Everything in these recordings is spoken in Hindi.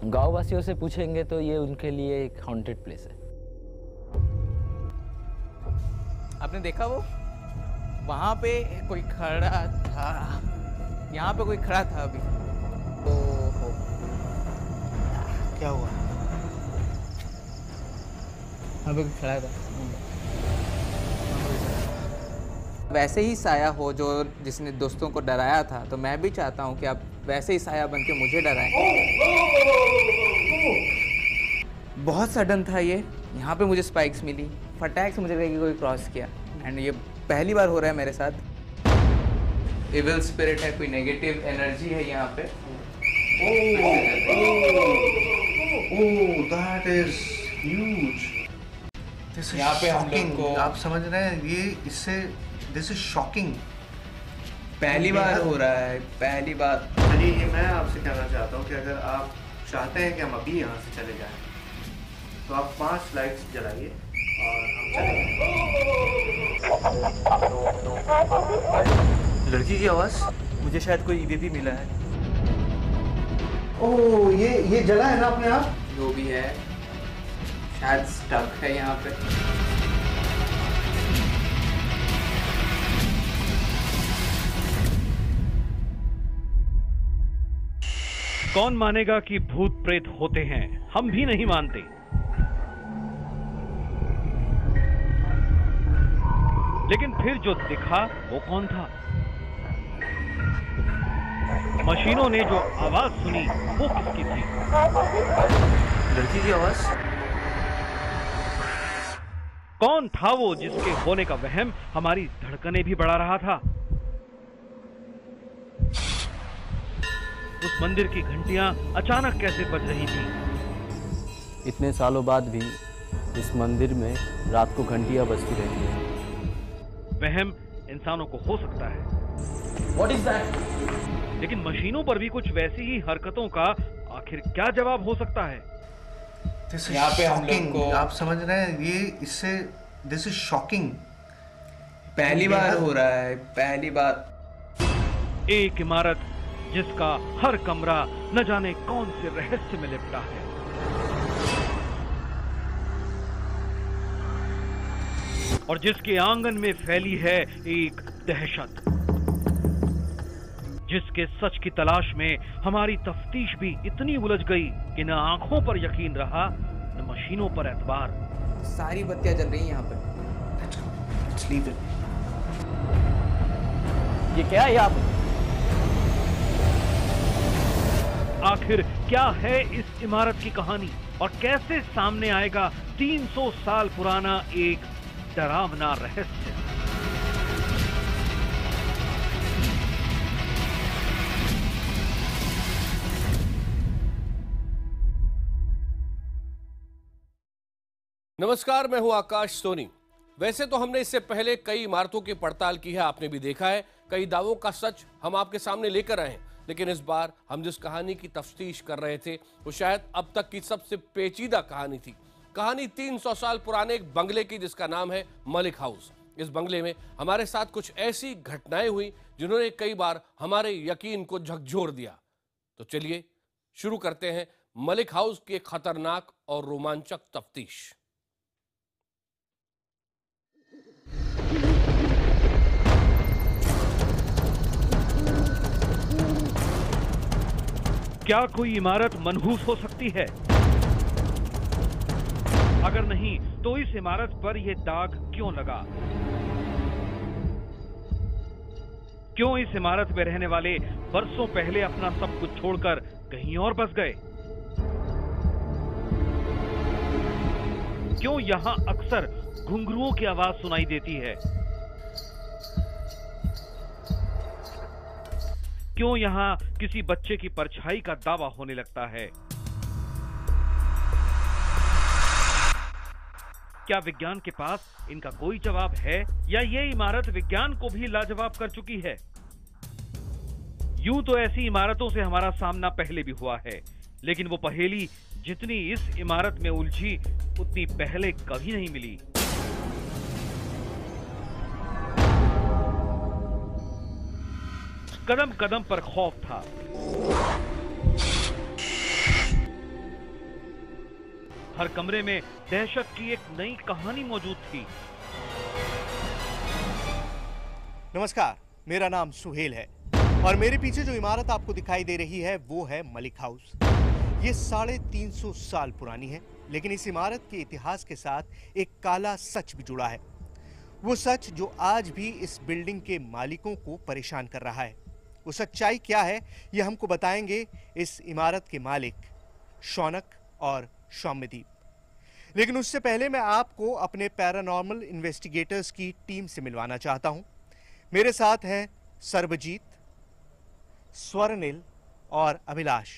गांव वासियों से पूछेंगे तो ये उनके लिए एक हॉन्टेड प्लेस है। आपने देखा वो वहां पे कोई खड़ा था, यहाँ पे कोई खड़ा था अभी। ओहो, क्या हुआ? यहाँ पे कोई खड़ा था। वैसे ही साया हो जो जिसने दोस्तों को डराया था, तो मैं भी चाहता हूँ कि आप वैसे ही साया बन के मुझे डराएं। बहुत सडन था ये, यहाँ पे मुझे स्पाइक्स मिली, फटाक से मुझे लगा कि कोई क्रॉस किया, एंड ये पहली बार हो रहा है मेरे साथ। इविल स्पिरिट है, कोई नेगेटिव एनर्जी है यहाँ पे। ओह, that is huge. This is यहाँ पे हम shocking. लोग को आप समझ रहे हैं ये इससे this is shocking. पहली बार हो रहा है, पहली बार। चलिए, ये मैं आपसे कहना चाहता हूँ कि अगर आप चाहते हैं कि हम अभी यहाँ से चले जाएं, तो आप 5 लाइट्स जलाइए और हम चलेंगे। लड़की की आवाज़, मुझे शायद कोई ईवीपी मिला है। ओह, ये जला है ना अपने आप? जो भी है शायद स्टक है यहाँ पे। कौन मानेगा कि भूत प्रेत होते हैं? हम भी नहीं मानते। लेकिन फिर जो दिखा वो कौन था? मशीनों ने जो आवाज सुनी वो किसकी थी? लड़की की आवाज? कौन था वो जिसके होने का वहम हमारी धड़कनें भी बढ़ा रहा था? उस मंदिर की घंटियां अचानक कैसे बज रही थी? इतने सालों बाद भी इस मंदिर में रात को घंटियां बजती रहती हैं। वहम इंसानों को हो सकता है। What is that? लेकिन मशीनों पर भी कुछ वैसी ही हरकतों का आखिर क्या जवाब हो सकता है? यहाँ पे हम लोग को आप समझ रहे हैं ये इससे दिस इज शॉकिंग। पहली बार हो रहा है, पहली बार। एक इमारत जिसका हर कमरा न जाने कौन से रहस्य में लिपटा है। और जिसके आंगन में फैली है एक दहशत, जिसके सच की तलाश में हमारी तफ्तीश भी इतनी उलझ गई कि न आंखों पर यकीन रहा न मशीनों पर एतबार। सारी बत्तियां जल रही हैं यहाँ पे। Let's leave it. ये क्या है आप? आखिर क्या है इस इमारत की कहानी और कैसे सामने आएगा 300 साल पुराना एक डरावना रहस्य? नमस्कार, मैं हूं आकाश सोनी। वैसे तो हमने इससे पहले कई इमारतों की पड़ताल की है, आपने भी देखा है। कई दावों का सच हम आपके सामने लेकर आए हैं, लेकिन इस बार हम जिस कहानी की तफ्तीश कर रहे थे वो शायद अब तक की सबसे पेचीदा कहानी थी। कहानी 300 साल पुराने एक बंगले की, जिसका नाम है मलिक हाउस। इस बंगले में हमारे साथ कुछ ऐसी घटनाएं हुई जिन्होंने कई बार हमारे यकीन को झकझोर दिया। तो चलिए शुरू करते हैं मलिक हाउस की एक खतरनाक और रोमांचक तफ्तीश। क्या कोई इमारत मनहूस हो सकती है? अगर नहीं तो इस इमारत पर यह दाग क्यों लगा? क्यों इस इमारत में रहने वाले बरसों पहले अपना सब कुछ छोड़कर कहीं और बस गए? क्यों यहां अक्सर घुंघरुओं की आवाज सुनाई देती है? क्यों यहां किसी बच्चे की परछाई का दावा होने लगता है? क्या विज्ञान के पास इनका कोई जवाब है या ये इमारत विज्ञान को भी लाजवाब कर चुकी है? यूं तो ऐसी इमारतों से हमारा सामना पहले भी हुआ है, लेकिन वो पहेली जितनी इस इमारत में उलझी उतनी पहले कभी नहीं मिली। कदम कदम पर खौफ था, हर कमरे में दहशत की एक नई कहानी मौजूद थी। नमस्कार, मेरा नाम सुहेल है और मेरे पीछे जो इमारत आपको दिखाई दे रही है वो है मलिक हाउस। ये 350 साल पुरानी है, लेकिन इस इमारत के इतिहास के साथ एक काला सच भी जुड़ा है। वो सच जो आज भी इस बिल्डिंग के मालिकों को परेशान कर रहा है। वो सच्चाई क्या है ये हमको बताएंगे इस इमारत के मालिक शौनक और सौम्यदीप। लेकिन उससे पहले मैं आपको अपने पैरानॉर्मल इन्वेस्टिगेटर्स की टीम से मिलवाना चाहता हूं। मेरे साथ हैं सर्वजीत, स्वर्णिल और अभिलाष।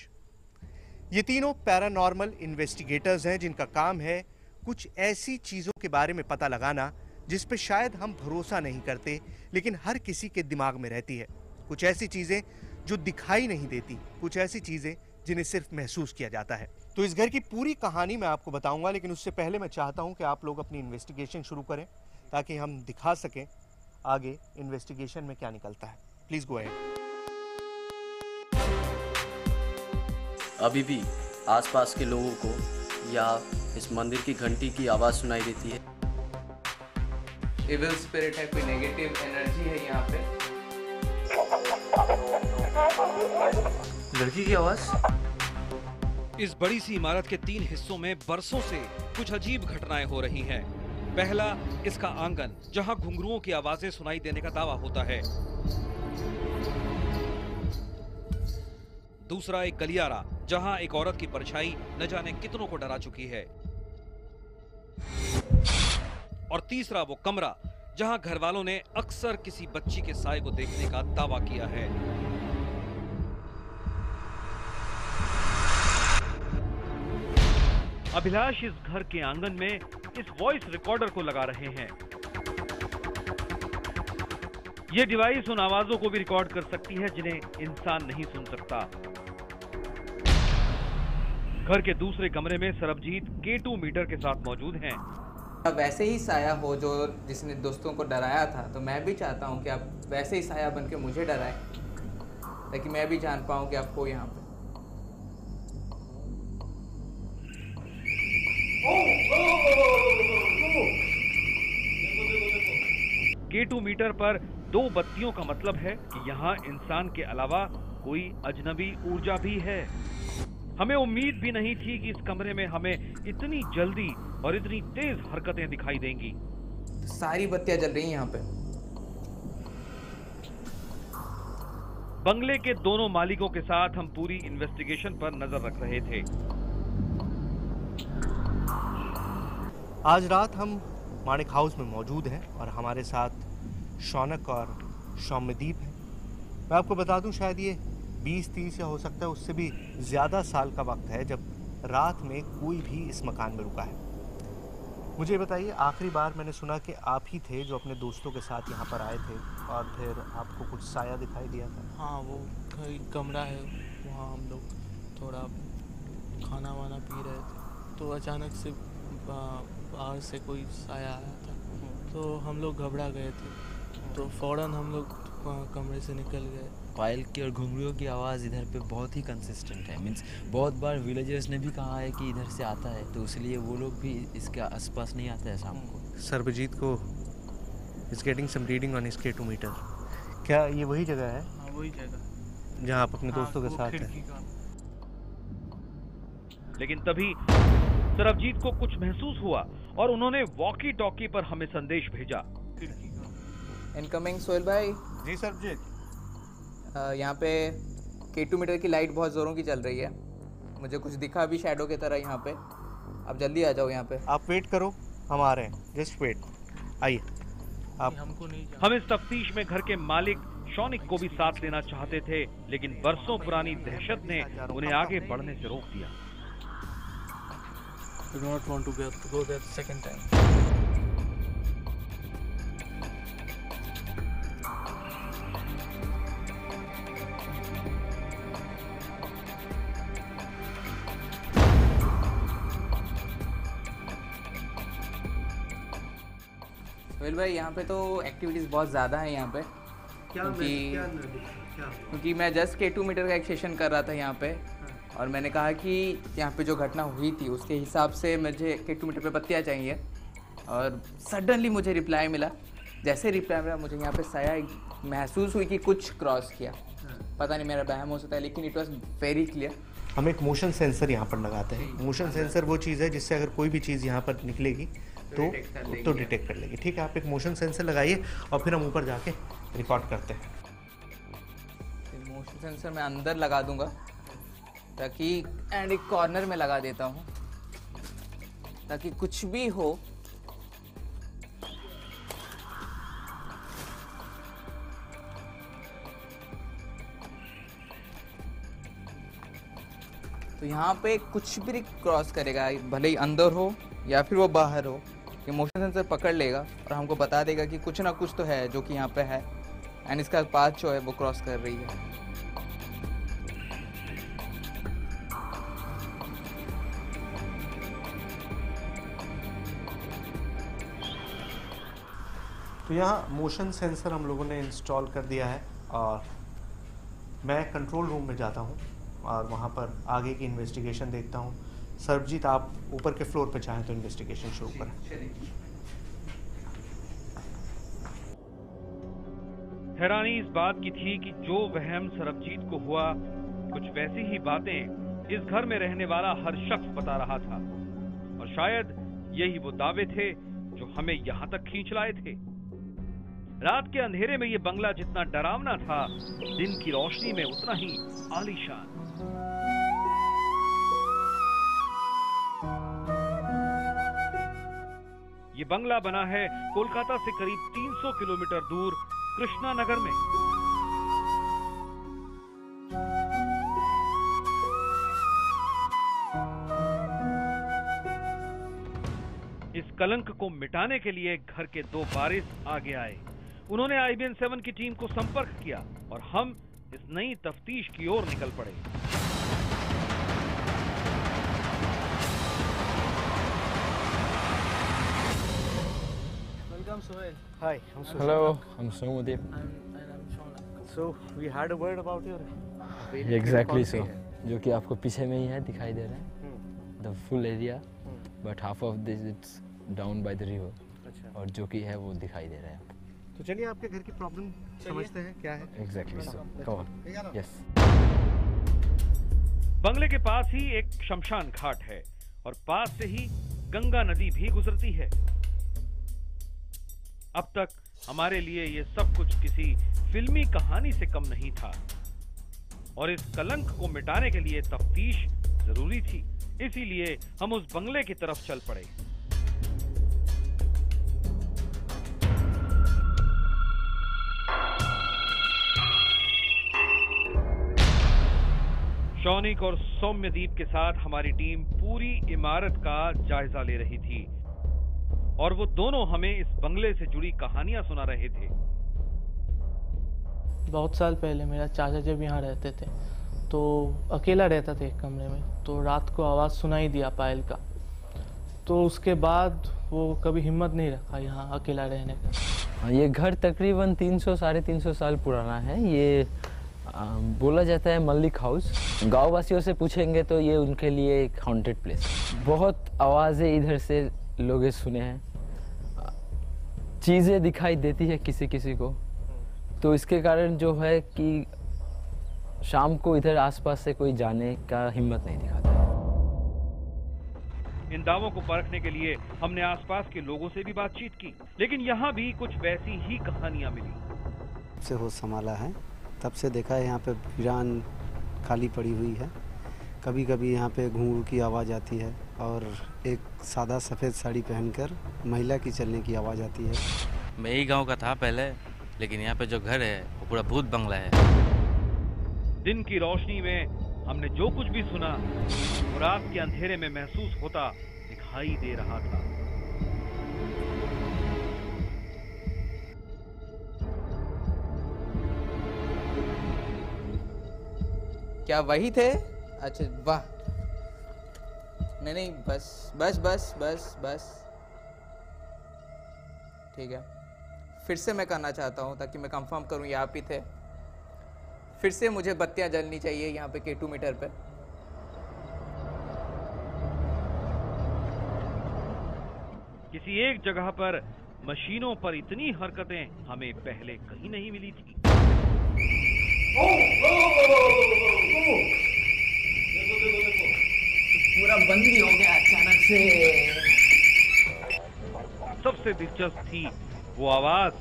ये तीनों पैरानॉर्मल इन्वेस्टिगेटर्स हैं जिनका काम है कुछ ऐसी चीजों के बारे में पता लगाना जिस पे शायद हम भरोसा नहीं करते, लेकिन हर किसी के दिमाग में रहती है। कुछ ऐसी चीजें जो दिखाई नहीं देती, कुछ ऐसी चीजें जिन्हें सिर्फ महसूस किया जाता है। तो इस घर की पूरी कहानी मैं आपको बताऊंगा, लेकिन उससे पहले मैं चाहता हूं कि आप लोग अपनी इन्वेस्टिगेशन शुरू करें ताकि हम दिखा सकें आगे इन्वेस्टिगेशन में क्या निकलता है। Please go ahead. अभी भी आसपास के लोगों को या इस मंदिर की घंटी की आवाज़ सुनाई देती है। इविल स्पिरिट है, कोई नेगेटिव एनर्जी है यहाँ पे। लड़की की आवाज। इस बड़ी सी इमारत के 3 हिस्सों में बरसों से कुछ अजीब घटनाएं हो रही हैं। पहला, इसका आंगन, जहां घुंघरुओं की आवाजें सुनाई देने का दावा होता है। दूसरा, एक गलियारा, जहां एक औरत की परछाई न जाने कितनों को डरा चुकी है। और तीसरा, वो कमरा जहां घर वालों ने अक्सर किसी बच्ची के साए को देखने का दावा किया है। अभिलाष इस घर के आंगन में इस वॉइस रिकॉर्डर को लगा रहे हैं। यह डिवाइस उन आवाजों को भी रिकॉर्ड कर सकती है जिन्हें इंसान नहीं सुन सकता। घर के दूसरे कमरे में सरबजीत K2 मीटर के साथ मौजूद हैं। वैसे ही साया हो जो जिसने दोस्तों को डराया था, तो मैं भी चाहता हूँ कि आप वैसे ही साया बन के मुझे डराएं, ताकि मैं भी जान पाऊँ कि आपको यहाँ पे K2 मीटर पर 2 बत्तियों का मतलब है कि यहाँ इंसान के अलावा कोई अजनबी ऊर्जा भी है। हमें उम्मीद भी नहीं थी कि इस कमरे में हमें इतनी जल्दी और इतनी तेज हरकतें दिखाई देंगी। सारी बत्तियां जल रही हैं यहाँ पे। बंगले के दोनों मालिकों के साथ हम पूरी इन्वेस्टिगेशन पर नजर रख रहे थे। आज रात हम माणिक हाउस में मौजूद हैं और हमारे साथ शौनक और सौम्यदीप हैं। मैं आपको बता दूं, शायद ये 20-30 या हो सकता है उससे भी ज़्यादा साल का वक्त है जब रात में कोई भी इस मकान में रुका है। मुझे बताइए, आखिरी बार मैंने सुना कि आप ही थे जो अपने दोस्तों के साथ यहाँ पर आए थे और फिर आपको कुछ साया दिखाई दिया था। हाँ, वो कमरा है, वहाँ हम लोग थोड़ा खाना वाना पी रहे थे, तो अचानक से बाहर से कोई साया आया था, तो हम लोग घबरा गए थे, तो फ़ौरन हम लोग कमरे से निकल गए। पायल की और घुंघरुओं की आवाज़ इधर पे बहुत ही कंसिस्टेंट है। मीन्स बहुत बार विलेजर्स ने भी कहा है कि इधर से आता है, तो इसलिए वो लोग भी इसके आसपास नहीं आते हैं शाम को। सर्वजीत को is getting some reading on his K2 meter. क्या ये वही जगह है? हाँ, वही जगह जहाँ आप अपने दोस्तों के साथ हैं। लेकिन तभी सरबजीत को कुछ महसूस हुआ और उन्होंने वॉकी टॉकी पर हमें संदेश भेजा। इनकमिंग सोहेल भाई। जी सरबजीत। यहाँ पे K2 मीटर की लाइट बहुत ज़ोरों की चल रही है। मुझे कुछ दिखा भी शैडो की तरह यहाँ पे। आप जल्दी आ जाओ यहाँ पे। आप वेट करो, हम आ रहे हैं। जस्ट वेट, आइए आप। हमको नहीं हम इस तफ्तीश में घर के मालिक शौनिक को भी साथ लेना चाहते थे, लेकिन बरसों पुरानी दहशत ने उन्हें आगे बढ़ने से रोक दिया। do not want to go there second time. Sohail भाई, यहाँ पे तो एक्टिविटीज़ बहुत ज़्यादा है यहाँ पे। क्योंकि मैं जस्ट K2 मीटर का एक सेशन कर रहा था यहाँ पे, और मैंने कहा कि यहाँ पे जो घटना हुई थी उसके हिसाब से मुझे K2 मीटर पे बत्तियाँ चाहिए। और सडनली मुझे रिप्लाई मिला। जैसे रिप्लाई मिला मुझे यहाँ पे साया महसूस हुई कि कुछ क्रॉस किया। पता नहीं मेरा वहम हो सकता है, लेकिन इट वॉज वेरी क्लियर। हम एक मोशन सेंसर यहाँ पर लगाते हैं। मोशन सेंसर वो चीज़ है जिससे अगर कोई भी चीज़ यहाँ पर निकलेगी तो डिटेक्ट कर लेगी। ठीक है, आप एक मोशन सेंसर लगाइए और फिर हम ऊपर जाके रिकॉर्ड करते हैं। मोशन सेंसर मैं अंदर लगा दूंगा ताकि, एंड एक कॉर्नर में लगा देता हूँ ताकि कुछ भी हो तो यहाँ पे कुछ भी क्रॉस करेगा, भले ही अंदर हो या फिर वो बाहर हो, कि मोशन सेंसर पकड़ लेगा और हमको बता देगा कि कुछ ना कुछ तो है जो कि यहाँ पे है, एंड इसका पाथ जो है वो क्रॉस कर रही है। तो यहाँ मोशन सेंसर हम लोगों ने इंस्टॉल कर दिया है और मैं कंट्रोल रूम में जाता हूँ और वहाँ पर आगे की इन्वेस्टिगेशन देखता हूँ। सरबजीत, आप ऊपर के फ्लोर पे चाहें तो इन्वेस्टिगेशन शुरू करें। हैरानी इस बात की थी कि जो वहम सरबजीत को हुआ, कुछ वैसी ही बातें इस घर में रहने वाला हर शख्स बता रहा था। और शायद यही वो दावे थे जो हमें यहाँ तक खींच लाए थे। रात के अंधेरे में ये बंगला जितना डरावना था, दिन की रोशनी में उतना ही आलीशान। ये बंगला बना है कोलकाता से करीब 300 किलोमीटर दूर कृष्णा नगर में। इस कलंक को मिटाने के लिए घर के दो वारिस आगे आए। उन्होंने IBN 7 की टीम को संपर्क किया और हम इस नई तफ्तीश की ओर निकल पड़े। Welcome, Sohail. Hi, I'm Sushil. Hello, I'm Somudeep. I'm Shona. So we had a word about your Exactly so. जो कि आपको पीछे में ही है, दिखाई दे रहा है। The full area, but half of this it's down by the river. अच्छा। और जो कि है वो दिखाई दे रहा है। तो चलिए आपके घर की प्रॉब्लम समझते हैं क्या है। Exactly so. Come on. Yes. बंगले के पास ही एक शमशान घाट है और पास से ही गंगा नदी भी गुजरती है। अब तक हमारे लिए ये सब कुछ किसी फिल्मी कहानी से कम नहीं था और इस कलंक को मिटाने के लिए तफ्तीश जरूरी थी। इसीलिए हम उस बंगले की तरफ चल पड़े। शौनिक और सौम्यदीप के साथ हमारी टीम पूरी इमारत का जायजा ले रही थी और वो दोनों हमें इस बंगले से जुड़ी कहानियां सुना रहे थे। बहुत साल पहले मेरा चाचा जब यहाँ रहते थे तो अकेला रहता था एक कमरे में, तो रात को आवाज़ सुनाई दिया पायल का। तो उसके बाद वो कभी हिम्मत नहीं रखा यहाँ अकेला रहने का। ये घर तकरीबन 300-350 साल पुराना है। ये बोला जाता है मलिक हाउस। गाँव वासियों से पूछेंगे तो ये उनके लिए एक हॉन्टेड प्लेस। बहुत आवाज़ें इधर से लोग सुने हैं, चीज़ें दिखाई देती है किसी किसी को, तो इसके कारण जो है कि शाम को इधर आसपास से कोई जाने का हिम्मत नहीं दिखाता। इन दावों को परखने के लिए हमने आसपास के लोगों से भी बातचीत की, लेकिन यहाँ भी कुछ वैसी ही कहानियां मिली। से होश संभाला है तब से देखा है यहाँ पे वीरान खाली पड़ी हुई है। कभी कभी यहाँ पे घुंघरू की आवाज़ आती है और एक सादा सफ़ेद साड़ी पहनकर महिला की चलने की आवाज़ आती है। मैं ही गांव का था पहले, लेकिन यहाँ पे जो घर है वो पूरा भूत बंगला है। दिन की रोशनी में हमने जो कुछ भी सुना वो रात के अंधेरे में महसूस होता दिखाई दे रहा था। क्या वही थे? अच्छा वाह, नहीं बस बस बस बस बस ठीक है। फिर से मैं करना चाहता हूँ ताकि मैं कंफर्म करूँ ये आप ही थे। फिर से मुझे बत्तियाँ जलनी चाहिए यहाँ पे K2 मीटर पे। किसी एक जगह पर मशीनों पर इतनी हरकतें हमें पहले कहीं नहीं मिली थी। पूरा बंद ही हो गया अचानक से। सबसे दिलचस्प थी वो आवाज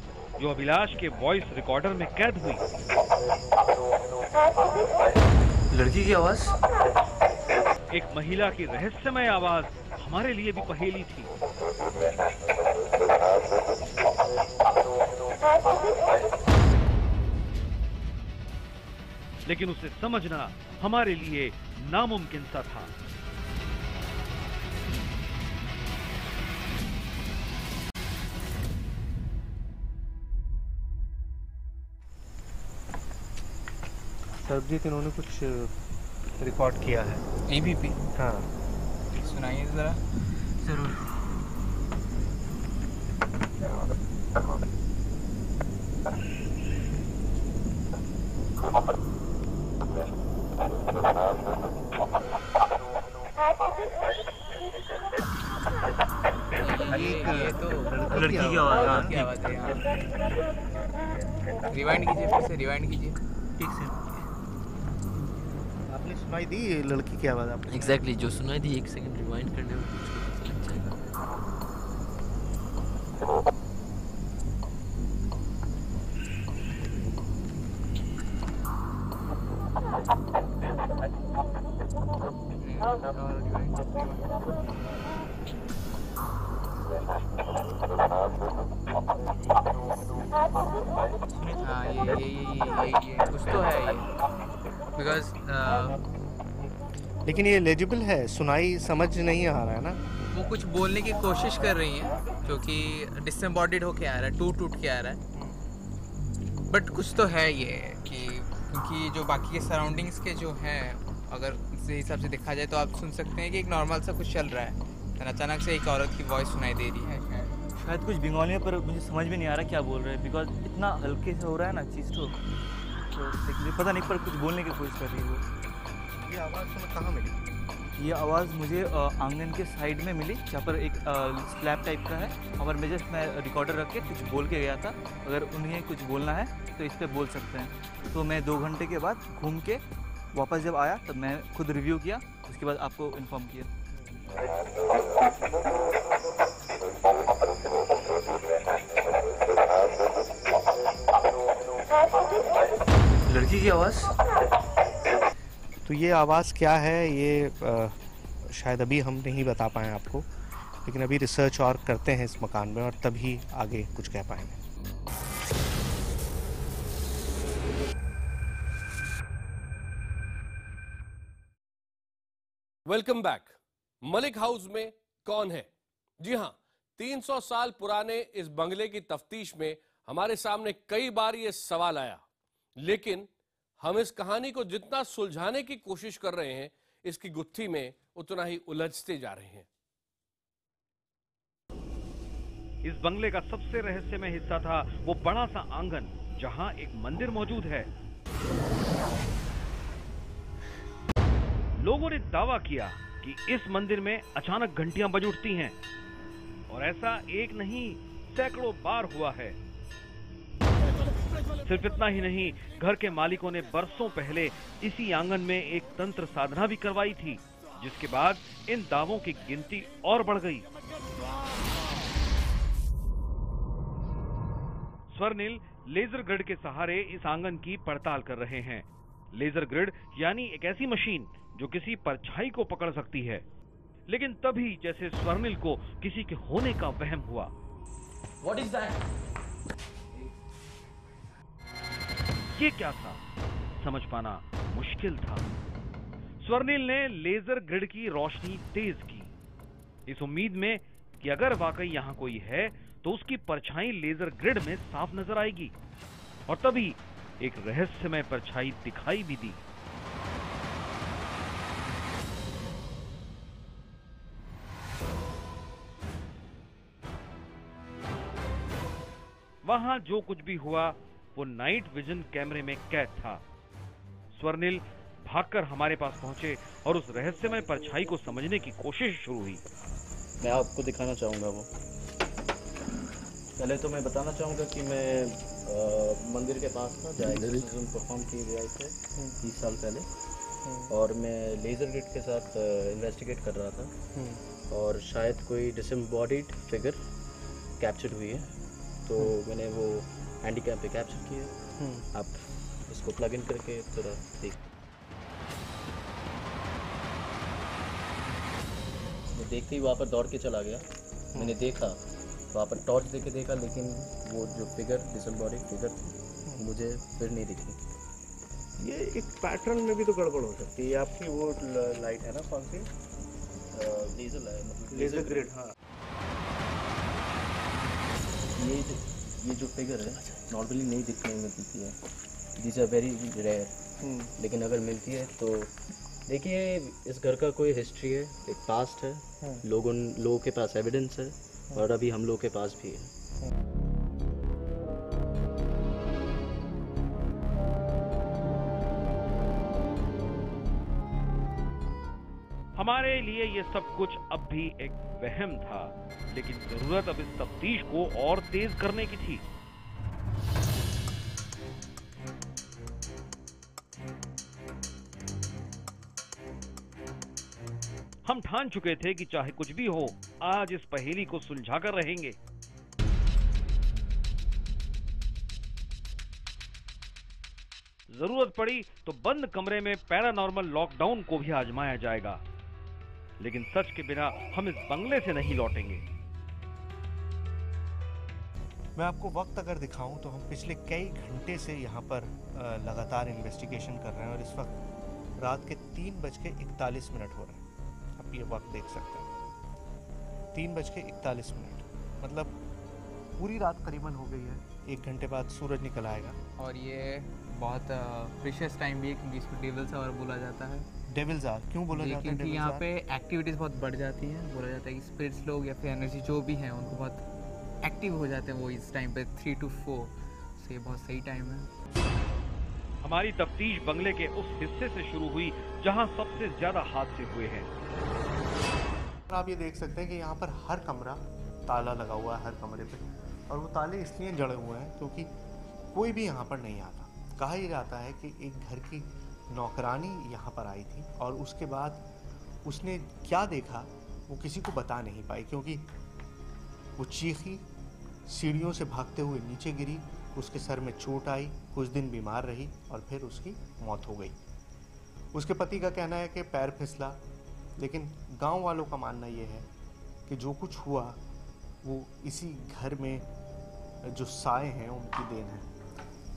जो अभिलाष के वॉइस रिकॉर्डर में कैद हुई। लड़की की आवाज? एक महिला की रहस्यमय आवाज हमारे लिए भी पहेली थी। लेकिन उसे समझना हमारे लिए नामुमकिन सा था। सरबजीत, इन्होंने कुछ रिकॉर्ड किया है। ABP? हाँ, सुनाइए जरा। जरूर। ये तो लड़की की आवाज। हाँ, की आवाज है। रिवाइंड कीजिए, फिर से रिवाइंड कीजिए। ठीक से। आपने सुनाई दी ये लड़की की आवाज? आपने एग्जैक्टली जो सुनाई थी, 1 सेकंड रिवाइंड करने में मुझको पता लग जाएगा। हाँ, ये कुछ तो है ये, बिकॉज लेकिन ये लेजिबल है, सुनाई समझ नहीं आ रहा है ना। वो कुछ बोलने की कोशिश कर रही हैं क्योंकि डिसएम्बॉडीड होके आ रहा है, टूट के आ रहा है। बट कुछ तो है ये कि क्योंकि जो बाकी के सराउंडिंग्स के जो हैं, अगर इस हिसाब से देखा जाए तो आप सुन सकते हैं कि एक नॉर्मल सा कुछ चल रहा है, तो अचानक से एक औरत की वॉइस सुनाई दे रही है। शायद कुछ बंगाली में, पर मुझे समझ में नहीं आ रहा क्या बोल रहे हैं, बिकॉज इतना हल्के से हो रहा है ना चीज़ तो मुझे पता नहीं, पर कुछ बोलने की कोशिश कर रही है वो। ये आवाज़ तुम्हें कहाँ मिली? ये आवाज़ मुझे आंगन के साइड में मिली, जहाँ पर एक स्लैब टाइप का है, और मैं रिकॉर्डर रख के कुछ बोल के गया था। अगर उन्हें कुछ बोलना है तो इस पर बोल सकते हैं। तो मैं 2 घंटे के बाद घूम के वापस जब आया तब मैं खुद रिव्यू किया, उसके बाद आपको इन्फॉर्म किया। लड़की की आवाज़? तो ये आवाज़ क्या है ये शायद अभी हम नहीं बता पाएँ आपको, लेकिन अभी रिसर्च और करते हैं इस मकान में और तभी आगे कुछ कह पाएंगे। Welcome back. मलिक हाउस में कौन है? जी हां, 300 साल पुराने इस बंगले की तफ्तीश में हमारे सामने कई बार यह सवाल आया, लेकिन हम इस कहानी को जितना सुलझाने की कोशिश कर रहे हैं, इसकी गुत्थी में उतना ही उलझते जा रहे हैं। इस बंगले का सबसे रहस्यमय हिस्सा था वो बड़ा सा आंगन जहां एक मंदिर मौजूद है। लोगों ने दावा किया कि इस मंदिर में अचानक घंटियां बज उठती हैं, और ऐसा एक नहीं सैकड़ों बार हुआ है। सिर्फ इतना ही नहीं, घर के मालिकों ने बरसों पहले इसी आंगन में एक तंत्र साधना भी करवाई थी, जिसके बाद इन दावों की गिनती और बढ़ गई। स्वर्निल लेजर ग्रिड के सहारे इस आंगन की पड़ताल कर रहे हैं। लेजर ग्रिड यानी एक ऐसी मशीन जो किसी परछाई को पकड़ सकती है। लेकिन तभी जैसे स्वर्निल को किसी के होने का वहम हुआ। What is that? ये क्या था, समझ पाना मुश्किल था। स्वर्निल ने लेजर ग्रिड की रोशनी तेज की, इस उम्मीद में कि अगर वाकई यहां कोई है तो उसकी परछाई लेजर ग्रिड में साफ नजर आएगी। और तभी एक रहस्यमय परछाई दिखाई भी दी। वहां जो कुछ भी हुआ वो नाइट विजन कैमरे में कैद था। स्वर्निल भागकर हमारे पास पहुंचे और उस रहस्यमय परछाई को समझने की कोशिश शुरू हुई। मैं आपको दिखाना चाहूंगा वो। पहले तो मैं बताना चाहूँगा कि मैं मंदिर के पास था जहाँ एक्सोर्सिज्म परफॉर्म किए गए थे 30 साल पहले, और मैं लेज़र ग्रिड के साथ इन्वेस्टिगेट कर रहा था और शायद कोई डिसम्बॉडीड फिगर कैप्चर हुई है, तो मैंने वो हैंडीकैम पे कैप्चर किया। आप इसको प्लग इन करके थोड़ा देख, मैं देखते ही वहाँ पर दौड़ के चला गया। मैंने देखा वहाँ पर टॉर्च देके देखा, लेकिन वो जो फिगर डिसम्बॉडीड फिगर थी मुझे फिर नहीं दिखी। ये एक पैटर्न में भी तो गड़बड़ हो सकती है। आपकी वो लाइट है ना, कौन सी लेज़र है, मतलब लेज़र ग्रिड? हाँ, ये जो फिगर है नॉर्मली नहीं दिखने में मिलती है, दीज आर वेरी रेयर, लेकिन अगर मिलती है तो देखिए इस घर का कोई हिस्ट्री है, एक पास्ट है, लोगों के पास एविडेंस है और अभी हम लोगों के पास भी है। हमारे लिए ये सब कुछ अब भी एक वहम था, लेकिन जरूरत अब इस तफ्तीश को और तेज करने की थी। हम ठान चुके थे कि चाहे कुछ भी हो, आज इस पहेली को सुलझाकर रहेंगे। जरूरत पड़ी तो बंद कमरे में पैरानॉर्मल लॉकडाउन को भी आजमाया जाएगा, लेकिन सच के बिना हम इस बंगले से नहीं लौटेंगे। मैं आपको वक्त अगर दिखाऊं तो हम पिछले कई घंटे से यहाँ पर लगातार इन्वेस्टिगेशन कर रहे हैं और इस वक्त रात के 3:41 हो रहे हैं। आप ये वक्त देख सकते हैं, 3:41, मतलब पूरी रात करीबन हो गई है। 1 घंटे बाद सूरज निकल आएगा। और ये बहुत प्रीशियस टाइम भी है क्योंकि इसको डेविल्स आवर बोला जाता है। डेविल्स आवर क्यों बोला जाता है? क्योंकि यहाँ पे एक्टिविटीज़ बहुत बढ़ जाती हैं। बोला जाता है कि स्पिरिट्स लोग या फिर एनर्जी जो भी हैं उनको बहुत एक्टिव हो जाते हैं वो इस टाइम पे 3 to 4 से बहुत सही टाइम है। हमारी तफ्तीश बंगले के उस हिस्से से शुरू हुई जहां सबसे ज्यादा हादसे हुए हैं। आप ये देख सकते हैं कि यहाँ पर हर कमरा ताला लगा हुआ है, हर कमरे पे, और वो ताले इसलिए जड़े हुए हैं क्योंकि कोई भी यहाँ पर नहीं आता। कहा यह जाता है कि एक घर की नौकरानी यहाँ पर आई थी और उसके बाद उसने क्या देखा वो किसी को बता नहीं पाई, क्योंकि वो चीखी, सीढ़ियों से भागते हुए नीचे गिरी, उसके सर में चोट आई, कुछ दिन बीमार रही और फिर उसकी मौत हो गई। उसके पति का कहना है कि पैर फिसला, लेकिन गांव वालों का मानना ये है कि जो कुछ हुआ वो इसी घर में जो साए हैं उनकी देन है।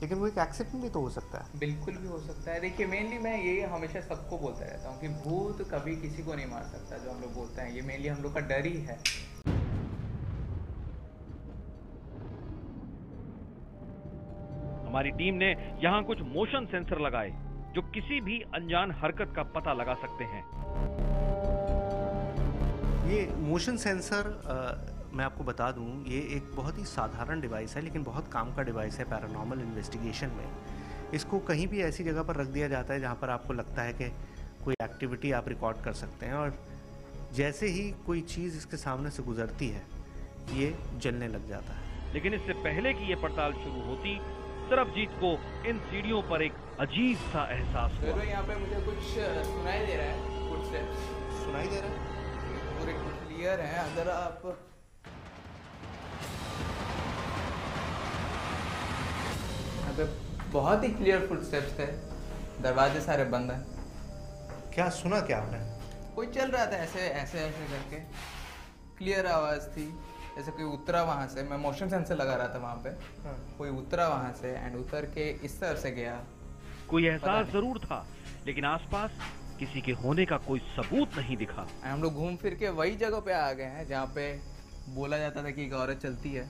लेकिन वो एक एक्सीडेंट भी तो हो सकता है। बिल्कुल भी हो सकता है। देखिए मेनली मैं ये हमेशा सबको बोलता रहता हूँ कि भूत कभी किसी को नहीं मार सकता, जो हम लोग बोलते हैं, ये मेनली हम लोग का डर ही है। हमारी टीम ने यहाँ कुछ मोशन सेंसर लगाए जो किसी भी अनजान हरकत का पता लगा सकते हैं। ये मोशन सेंसर मैं आपको बता दूं, ये एक बहुत ही साधारण डिवाइस है लेकिन बहुत काम का डिवाइस है पैरानॉर्मल इन्वेस्टिगेशन में। इसको कहीं भी ऐसी जगह पर रख दिया जाता है जहां पर आपको लगता है कि कोई एक्टिविटी आप रिकॉर्ड कर सकते हैं, और जैसे ही कोई चीज़ इसके सामने से गुजरती है ये जलने लग जाता है। लेकिन इससे पहले कि ये पड़ताल शुरू होती, सरबजीत को इन सीढ़ियों पर एक अजीब सा एहसास हुआ। यहाँ पे मुझे कुछ सुनाई दे रहा है, फुटस्टेप्स सुनाई दे रहा है, पूरे क्लियर है। अगर आप यहाँ पे बहुत ही क्लियर फुटस्टेप्स थे, दरवाजे सारे बंद हैं। क्या सुना क्या आपने? कोई चल रहा था ऐसे ऐसे ऐसे करके, क्लियर आवाज़ थी, जैसे कोई उतरा वहाँ से। मैं मोशन सेंसर लगा रहा था वहाँ पे, कोई उतरा वहाँ से एंड उतर के इस तरफ से गया। कोई एहसास जरूर था, लेकिन आसपास किसी के होने का कोई सबूत नहीं दिखा। हम लोग घूम फिर के वही जगह पे आ गए हैं जहाँ पे बोला जाता था कि एक औरत चलती है।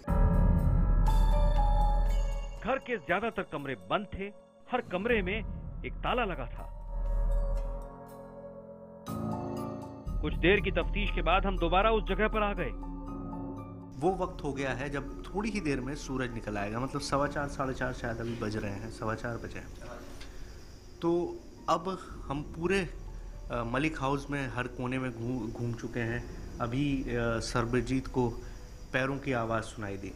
घर के ज्यादातर कमरे बंद थे, हर कमरे में एक ताला लगा था। कुछ देर की तफ्तीश के बाद हम दोबारा उस जगह पर आ गए। वो वक्त हो गया है जब थोड़ी ही देर में सूरज निकल आएगा, मतलब 4:15 4:30 शायद अभी बज रहे हैं, 4:15 बजे। तो अब हम पूरे मलिक हाउस में हर कोने में घूम चुके हैं। अभी सरबजीत को पैरों की आवाज़ सुनाई दी,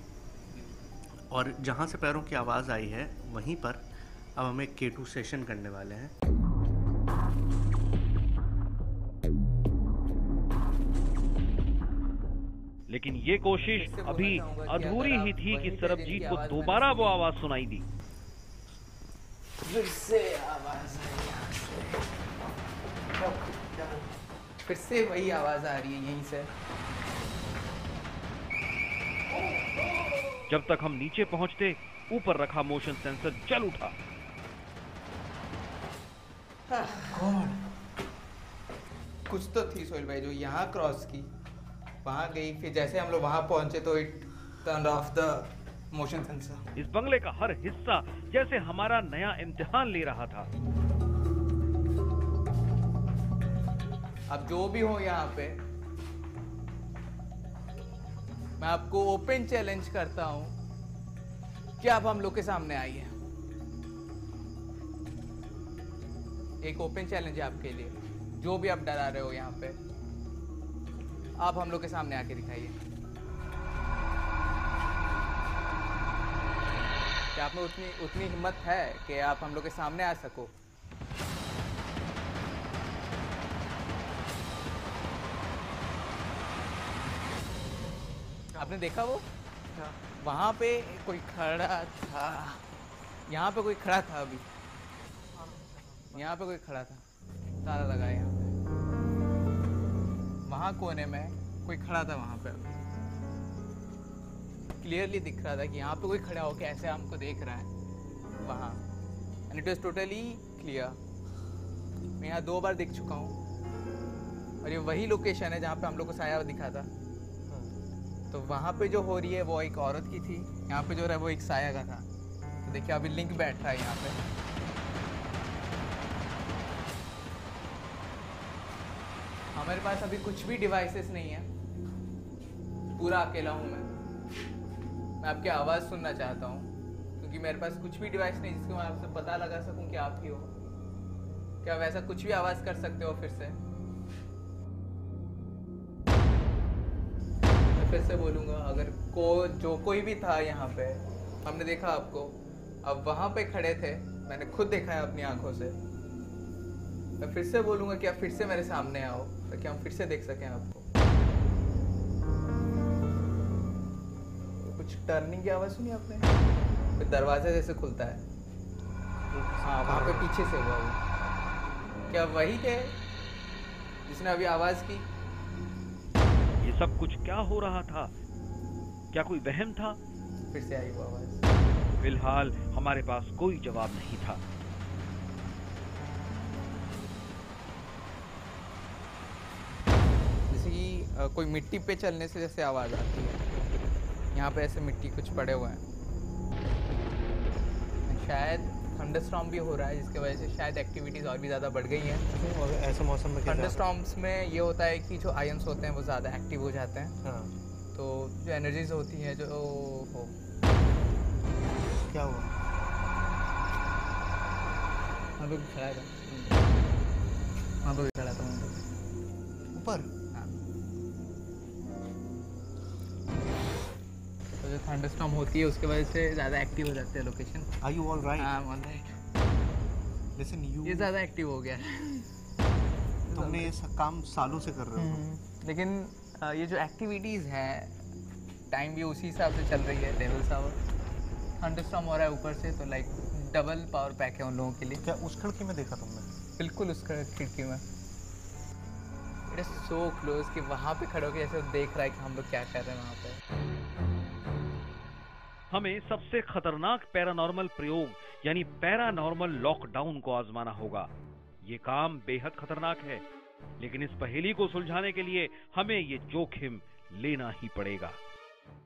और जहाँ से पैरों की आवाज़ आई है वहीं पर अब हम एक K2 सेशन करने वाले हैं। लेकिन ये कोशिश अभी अधूरी ही थी कि सरबजीत को दोबारा वो आवाज सुनाई दी। फिर से आवाज आ रही है, फिर से वही आवाज आ रही है यहीं से। जब तक हम नीचे पहुंचते ऊपर रखा मोशन सेंसर जल उठा। कुछ तो थी सोहेल भाई जो यहाँ क्रॉस की, वहां गई, फिर जैसे हम लोग वहां पहुंचे तो it turn off the motion sensor. इस बंगले का हर हिस्सा जैसे हमारा नया इम्तिहान ले रहा था। अब जो भी हो यहाँ पे, मैं आपको ओपन चैलेंज करता हूं कि आप हम लोग के सामने आइए। एक ओपन चैलेंज है आपके लिए, जो भी आप डरा रहे हो यहाँ पे, आप हम लोग के सामने आके दिखाइए। क्या आप में उतनी हिम्मत है कि आप हम लोग के सामने आ सको? आपने देखा वो वहां पे कोई खड़ा था, यहाँ पे कोई खड़ा था, अभी यहाँ पे कोई खड़ा था, ताला लगा यहाँ पे, वहां कोने में कोई खड़ा था, वहां पे क्लियरली दिख रहा था कि यहाँ पे कोई खड़ा होकर ऐसे हमको देख रहा है वहां, and it was totally clear. मैं यहाँ 2 बार दिख चुका हूँ और ये वही लोकेशन है जहाँ पे हम लोग को साया दिखा था। तो वहाँ पे जो हो रही है वो एक औरत की थी, यहाँ पे जो रहा है वो एक साया का था। तो देखिए अभी लिंक बैठ रहा है यहाँ पे। हमारे पास अभी कुछ भी डिवाइसेस नहीं है, पूरा अकेला हूँ मैं आपकी आवाज़ सुनना चाहता हूँ क्योंकि मेरे पास कुछ भी डिवाइस नहीं जिसको मैं आपसे पता लगा सकूँ कि आप ही हो। क्या वैसा कुछ भी आवाज़ कर सकते हो फिर से? फिर से बोलूँगा, अगर जो कोई भी था यहाँ पे, हमने देखा आपको, अब वहाँ पे खड़े थे, मैंने खुद देखा है अपनी आंखों से। मैं फिर से बोलूँगा कि आप फिर से मेरे सामने आओ ताकि हम फिर से देख सकें आपको। कुछ टर्निंग की आवाज़ सुनी आपने? फिर दरवाजा जैसे खुलता है, हाँ वहाँ पे पीछे से हुआ वो। क्या वही थे जिसने अभी आवाज़ की? ये सब कुछ क्या हो रहा था? क्या कोई वहम था? फिर से आई वो आवाज। फिलहाल हमारे पास कोई जवाब नहीं था। जैसे कि कोई मिट्टी पे चलने से जैसे आवाज आती है, यहाँ पे ऐसे मिट्टी कुछ पड़े हुए हैं। शायद थंडरस्टॉर्म भी हो रहा है जिसकी वजह से शायद एक्टिविटीज़ और भी ज़्यादा बढ़ गई हैं। और ऐसे मौसम में थंडरस्टॉर्म्स में ये होता है कि जो आयंस होते हैं वो ज़्यादा एक्टिव हो जाते हैं। हाँ। तो जो एनर्जीज होती हैं जो हो क्या हुआ? वहाँ पे खड़ा था, वहाँ पे खड़ा था ऊपर। हाँ। तो जो थंडरस्टॉर्म होती है उसके वजह से ज़्यादा एक्टिव हो जाते हैं location. Are you all right? हाँ, all right। Listen, ये ज़्यादा एक्टिव हो गया है। तुमने ये काम सालों से कर रहे हो। लेकिन ये जो एक्टिविटीज़ हैं, टाइम भी उसी हिसाब से चल रही है, लेवल्स आवर। थंडरस्टॉर्म हो रहा है ऊपर से, तो लाइक डबल पावर पैक है उन लोगों के लिए। क्या उस खिड़की में देखा तुमने? बिल्कुल उस खिड़की में। इट इज सो क्लोज कि वहाँ पे खड़े होकर जैसे देख रहा है कि हम लोग क्या कर रहे हैं वहाँ पे। हमें सबसे खतरनाक पैरानॉर्मल प्रयोग यानी पैरानॉर्मल लॉकडाउन को आजमाना होगा। ये काम बेहद खतरनाक है, लेकिन इस पहेली को सुलझाने के लिए हमें ये जोखिम लेना ही पड़ेगा।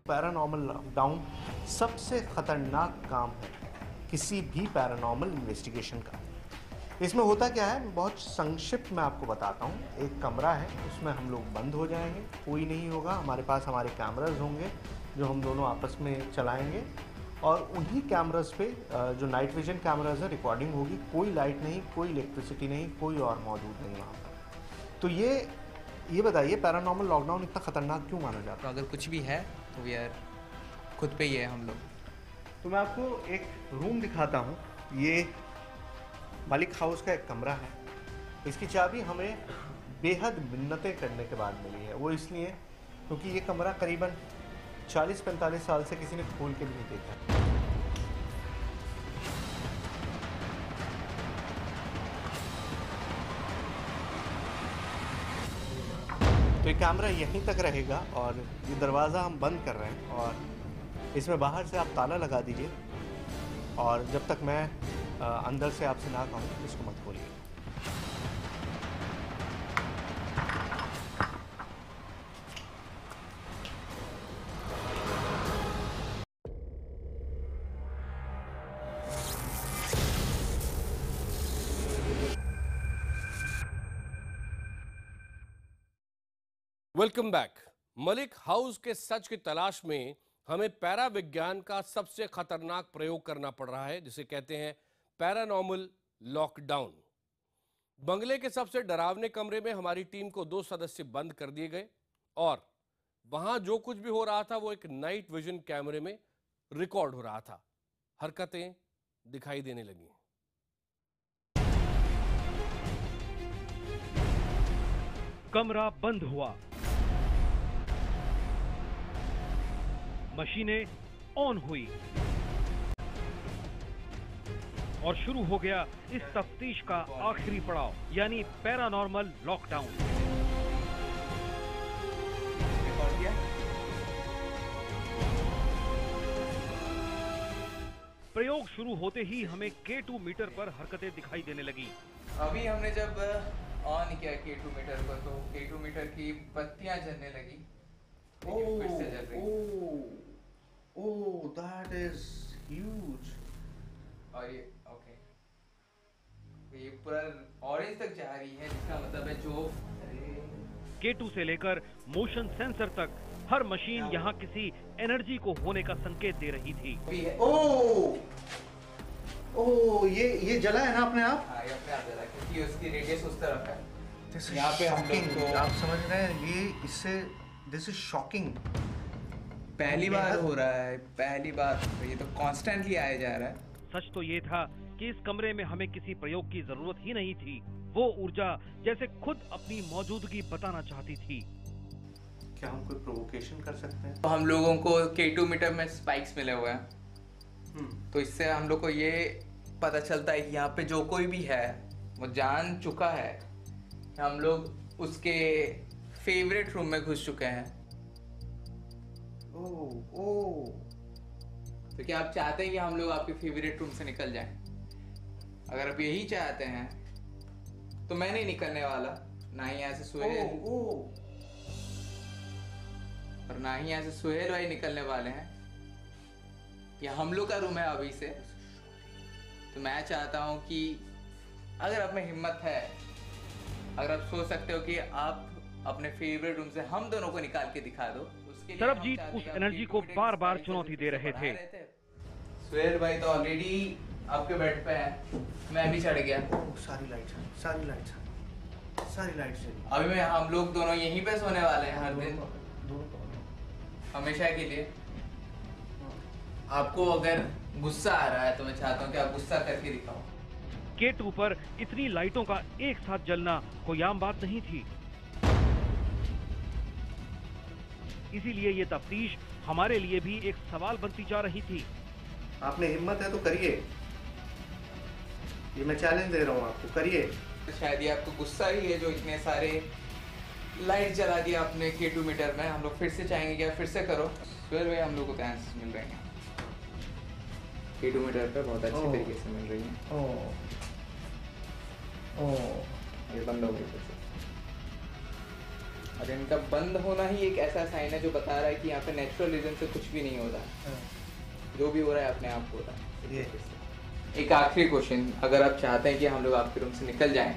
पैरानॉर्मल लॉकडाउन सबसे खतरनाक काम है किसी भी पैरानॉर्मल इन्वेस्टिगेशन का। इसमें होता क्या है, बहुत संक्षिप्त में आपको बताता हूँ। एक कमरा है, उसमें हम लोग बंद हो जाएंगे, कोई नहीं होगा। हमारे पास हमारे कैमराज होंगे जो हम दोनों आपस में चलाएंगे, और उन्हीं कैमराज पे जो नाइट विजन कैमराज है, रिकॉर्डिंग होगी। कोई लाइट नहीं, कोई इलेक्ट्रिसिटी नहीं, कोई और मौजूद नहीं वहाँ पर। तो ये बताइए, पैरानॉर्मल लॉकडाउन इतना खतरनाक क्यों माना जाता है? तो अगर कुछ भी है तो यार खुद पे ही है हम लोग। तो मैं आपको एक रूम दिखाता हूँ। ये मलिक हाउस का एक कमरा है। इसकी चाबी हमें बेहद मिन्नतें करने के बाद मिली है। वो इसलिए क्योंकि ये कमरा करीबन 40-45 साल से किसी ने खोल के भी नहीं देखा। तो ये कैमरा यहीं तक रहेगा और ये दरवाज़ा हम बंद कर रहे हैं और इसमें बाहर से आप ताला लगा दीजिए और जब तक मैं अंदर से आपसे ना कहूँ इसको मत खोलिए। Welcome back. मलिक हाउस के सच की तलाश में हमें पैरा विज्ञान का सबसे खतरनाक प्रयोग करना पड़ रहा है, जिसे कहते हैं पैरानॉर्मल लॉकडाउन। बंगले के सबसे डरावने कमरे में हमारी टीम को 2 सदस्य बंद कर दिए गए और वहां जो कुछ भी हो रहा था वो एक नाइट विजन कैमरे में रिकॉर्ड हो रहा था। हरकतें दिखाई देने लगी। कमरा बंद हुआ, मशीनें ऑन हुई और शुरू हो गया इस तफ्तीश का आखिरी पड़ाव, यानी पैरानॉर्मल लॉकडाउन। प्रयोग शुरू होते ही हमें K2 मीटर पर हरकतें दिखाई देने लगी। अभी हमने जब ऑन किया K2 मीटर पर तो K2 मीटर की बत्तियां जलने लगी। फिर से जल रही। Oh, that is huge. और ये ओके, ये पूरा ऑरेंज तक जा रही है, जिसका मतलब है जो K2 से लेकर मोशन सेंसर तक हर मशीन यहाँ किसी एनर्जी को होने का संकेत दे रही थी। ओह, ये जला है ना अपने आप? हाँ, ये अपने आप जला क्योंकि उसकी रेडियस उस तरफ है। This is यहाँ पे हम लोग shocking. को आप समझ रहे हैं ये इससे दिस इज शॉकिंग। पहली बार हो रहा है, पहली बार। तो ये तो कॉन्स्टेंटली आया जा रहा है। सच तो ये था कि इस कमरे में हमें किसी प्रयोग की जरूरत ही नहीं थी। वो ऊर्जा जैसे खुद अपनी मौजूदगी बताना चाहती थी। क्या हम कोई प्रोवोकेशन कर सकते हैं? तो हम लोगों को K2 मीटर में स्पाइक्स मिले हुए हैं, तो इससे हम लोग को ये पता चलता है कि यहाँ पे जो कोई भी है वो जान चुका है। हम लोग उसके फेवरेट रूम में घुस चुके हैं। तो क्या आप चाहते हैं कि हम लोग आपके फेवरेट रूम से निकल जाएं? अगर आप यही चाहते हैं तो मैं नहीं निकलने वाला, ना ही यहाँ से सुहेल और ना ही यहाँ से सुहेल भाई निकलने वाले हैं। ये हम लोग का रूम है अभी से। तो मैं चाहता हूँ कि अगर आप में हिम्मत है, अगर आप सोच सकते हो कि आप अपने फेवरेट रूम से हम दोनों को निकाल के दिखा दो, उसके लिए सरबजीत उस एनर्जी को बार बार चुनौती दे रहे थे। सुहेल भाई तो ऑलरेडी आपके बेड पे है, मैं भी चढ़ गया। सारी लाइट्स अभी मैं हम लोग दोनों यहीं पे सोने वाले हैं हर दिन, हमेशा के लिए। आपको अगर गुस्सा आ रहा है तो मैं चाहता हूँ कि आप गुस्सा करके दिखाओ। K2 पर इतनी लाइटों का एक साथ जलना कोई आम बात नहीं थी। इसीलिए ये तफ्तीश हमारे लिए भी एक सवाल बनती जा रही थी। आपने हिम्मत है तो करिए, ये मैं चैलेंज दे रहा हूँ आपको, करिए। तो शायद ये आपको गुस्सा ही है जो इतने सारे लाइट जला दिया आपने K2 मीटर में। हम लोग फिर से चाहेंगे कि आप फिर से करो। सुहेल भाई हम लोग को तो आंसर्स मिल रहे हैं K2 मीटर पे, बहुत अच्छे तरीके से मिल रही है। ये बंद हो गई फिर से। और इनका बंद होना ही एक ऐसा साइन है जो बता रहा है कि यहाँ पे नेचुरल रीजन से कुछ भी नहीं हो रहा है। जो भी हो रहा है अपने आप हो रहा है। एक आखिरी क्वेश्चन, अगर आप चाहते हैं कि हम लोग आपके रूम से निकल जाएं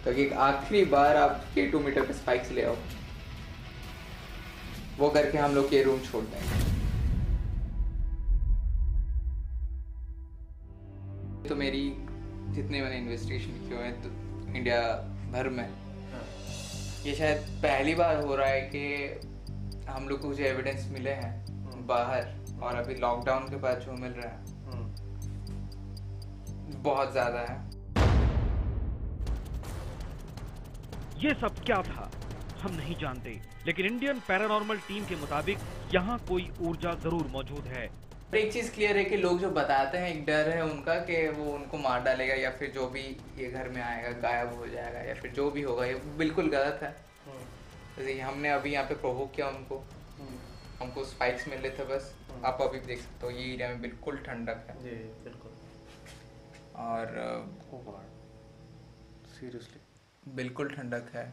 तो एक आखिरी बार आप K2 मीटर पे स्पाइक्स ले आओ, वो करके हम लोग ये रूम छोड़ देंगे। तो मेरी जितने मैंने इन्वेस्टिगेशन किए हैं तो इंडिया भर में ये शायद पहली बार हो रहा है कि हम लोग को कुछ एविडेंस मिले हैं बाहर और अभी लॉकडाउन के बाद जो मिल रहा है बहुत ज़्यादा है। ये सब क्या था हम नहीं जानते, लेकिन इंडियन पैरानॉर्मल टीम के मुताबिक यहाँ कोई ऊर्जा जरूर मौजूद है। एक चीज़ क्लियर है कि लोग जो बताते हैं, एक डर है उनका कि वो उनको मार डालेगा या फिर जो भी ये घर में आएगा गायब हो जाएगा या फिर जो भी होगा, ये बिल्कुल गलत है। जैसे हमने अभी यहाँ पे प्रोवोक किया उनको, हमको स्पाइक्स मिल रहे थे बस। आप अभी देख सकते हो ये एरिया में बिल्कुल ठंडक है जी बिल्कुल। और सीरियसली बिल्कुल ठंडक है।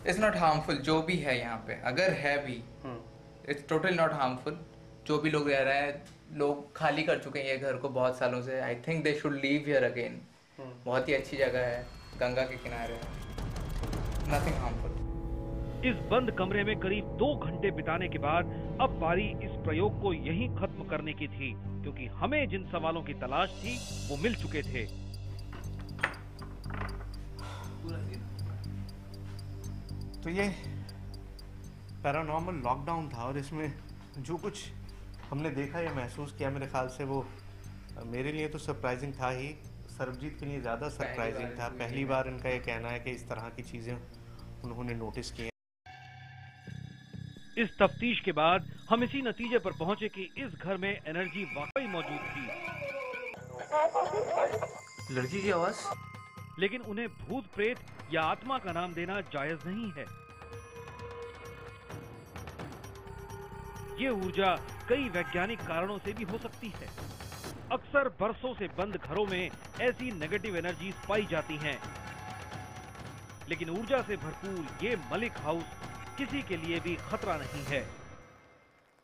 इट्स नॉट हार्मफुल जो भी है यहाँ पे, अगर है भी इट्स टोटली नॉट हार्मफुल। जो भी लोग रह रहे हैं, लोग खाली कर चुके हैं ये घर को बहुत सालों से। I think they should leave here again. बहुत ही अच्छी जगह है, गंगा के किनारे है, नथिंग हार्मफुल। इस बंद कमरे में करीब 2 घंटे बिताने के बाद अब बारी इस प्रयोग को यहीं खत्म करने की थी, क्योंकि हमें जिन सवालों की तलाश थी वो मिल चुके थे। तो ये पैरानॉर्मल लॉकडाउन था और इसमें जो कुछ हमने देखा या महसूस किया, मेरे ख्याल से वो मेरे लिए तो सरप्राइजिंग था ही, सरबजीत के लिए ज़्यादा सरप्राइजिंग था। पहली बार इनका ये कहना है कि इस तरह की चीज़ें उन्होंने नोटिस की हैं। इस तफ्तीश के बाद हम इसी नतीजे पर पहुंचे कि इस घर में एनर्जी वाकई मौजूद थी। लड़की की आवाज, लेकिन उन्हें भूत प्रेत या आत्मा का नाम देना जायज नहीं है। ये ऊर्जा कई वैज्ञानिक कारणों से भी हो सकती है। अक्सर बरसों से बंद घरों में ऐसी नेगेटिव एनर्जीज पाई जाती हैं, लेकिन ऊर्जा से भरपूर ये मलिक हाउस किसी के लिए भी खतरा नहीं है।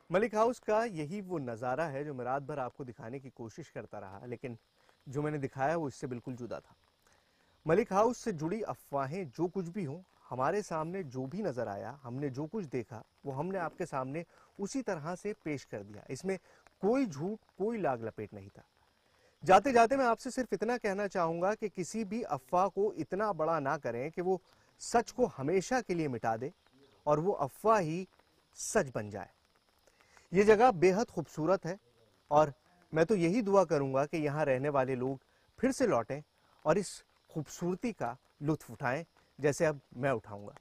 मलिक हाउस का यही वो नज़ारा है जो मैं रात भर आपको दिखाने की कोशिश करता रहा, लेकिन जो मैंने दिखाया वो इससे बिल्कुल जुदा था। मलिक हाउस से जुड़ी अफवाहें जो कुछ भी हों, हमारे सामने जो भी नज़र आया, हमने जो कुछ देखा वो हमने आपके सामने उसी तरह से पेश कर दिया। इसमें कोई झूठ, कोई लाग लपेट नहीं था। जाते जाते मैं आपसे सिर्फ इतना कहना चाहूँगा कि किसी भी अफवाह को इतना बड़ा ना करें कि वो सच को हमेशा के लिए मिटा दे और वो अफवाह ही सच बन जाए। ये जगह बेहद खूबसूरत है और मैं तो यही दुआ करूँगा कि यहाँ रहने वाले लोग फिर से लौटें और इस खूबसूरती का लुत्फ़ उठाएं जैसे अब मैं उठाऊँगा।